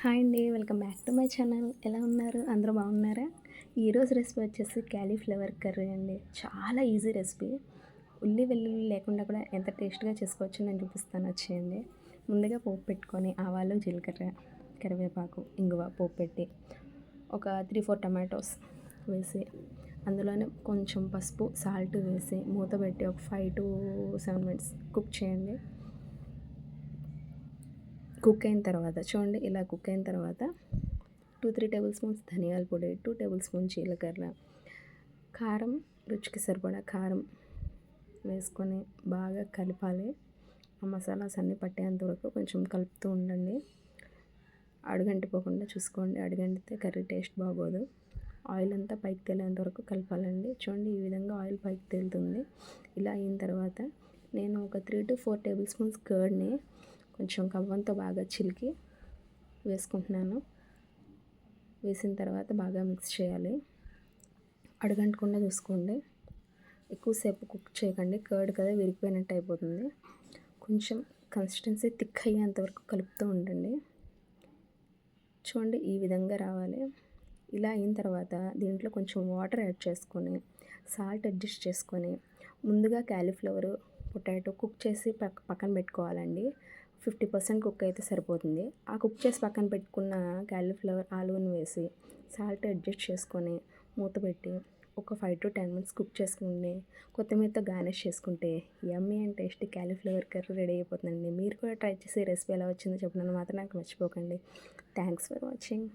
Hi అండి. Welcome back to my channel. ఎలా ఉన్నారు? అందరూ బాగున్నారా? ఈరోజు రెసిపీ వచ్చేసి క్యాలీఫ్లవర్ కర్రీ అండి. చాలా ఈజీ రెసిపీ. ఉల్లి వెల్లుల్లి లేకుండా కూడా ఎంత టేస్ట్‌గా చేసుకోవచ్చో నేను చూపిస్తాను వచ్చేయండి. ముందుగా పోపు పెట్టుకొని ఆవాలు, జీలకర్ర, కరివేపాకు, ఇంగువ పోపు పెట్టి ఒక 3, 4 టమాటోస్ వేసి అందులోనే కొంచెం పసుపు, సాల్ట్ వేసి మూత పెట్టి ఒక 5-7 మినిట్స్ కుక్ చేయండి. కుక్ అయిన తర్వాత చూడండి, ఇలా కుక్ అయిన తర్వాత 2-3 టేబుల్ స్పూన్స్ ధనియాల పొడి, 2 టేబుల్ స్పూన్ జీలకర్ర, కారం రుచికి సరిపడా కారం వేసుకొని బాగా కలపాలి. ఆ మసాలాస్ అన్నీ పట్టేంత వరకు కొంచెం కలుపుతూ ఉండండి. అడుగంటిపోకుండా చూసుకోండి. అడుగంటితే కర్రీ టేస్ట్ బాగోదు. ఆయిల్ అంతా పైకి తేలేంత వరకు కలపాలండి. చూడండి, ఈ విధంగా ఆయిల్ పైకి తేలుతుంది. ఇలా అయిన తర్వాత నేను ఒక 3-4 టేబుల్ స్పూన్స్ కర్డ్ని కొంచెం కవ్వంతో బాగా చిలికి వేసుకుంటున్నాను. వేసిన తర్వాత బాగా మిక్స్ చేయాలి. అడుగంటకుండా చూసుకోండి. ఎక్కువసేపు కుక్ చేయకండి, కర్డ్ కదా విరిగిపోయినట్టు అయిపోతుంది. కొంచెం కన్సిస్టెన్సీ థిక్ అయ్యేంత వరకు కలుపుతూ ఉండండి. చూడండి, ఈ విధంగా రావాలి. ఇలా అయిన తర్వాత దీంట్లో కొంచెం వాటర్ యాడ్ చేసుకొని సాల్ట్ అడ్జస్ట్ చేసుకొని ముందుగా క్యాలీఫ్లవర్, పొటాటో కుక్ చేసి పక్కన పెట్టుకోవాలండి. 50% కుక్ అయితే సరిపోతుంది. ఆ కుక్ చేసి పక్కన పెట్టుకున్న క్యాలీఫ్లవర్ ఆలుని వేసి సాల్ట్ అడ్జస్ట్ చేసుకొని మూత పెట్టి ఒక 5-10 మినిట్స్ కుక్ చేసుకుని కొత్తిమీరతో గార్నిష్ చేసుకుంటే యమ్మీ and tasty cauliflower curry ready అయిపోతుందండి. మీరు కూడా ట్రై చేసి రెసిపీ ఎలా వచ్చిందో చెప్పడం మాత్రం నాకు మర్చిపోకండి. Thanks for watching.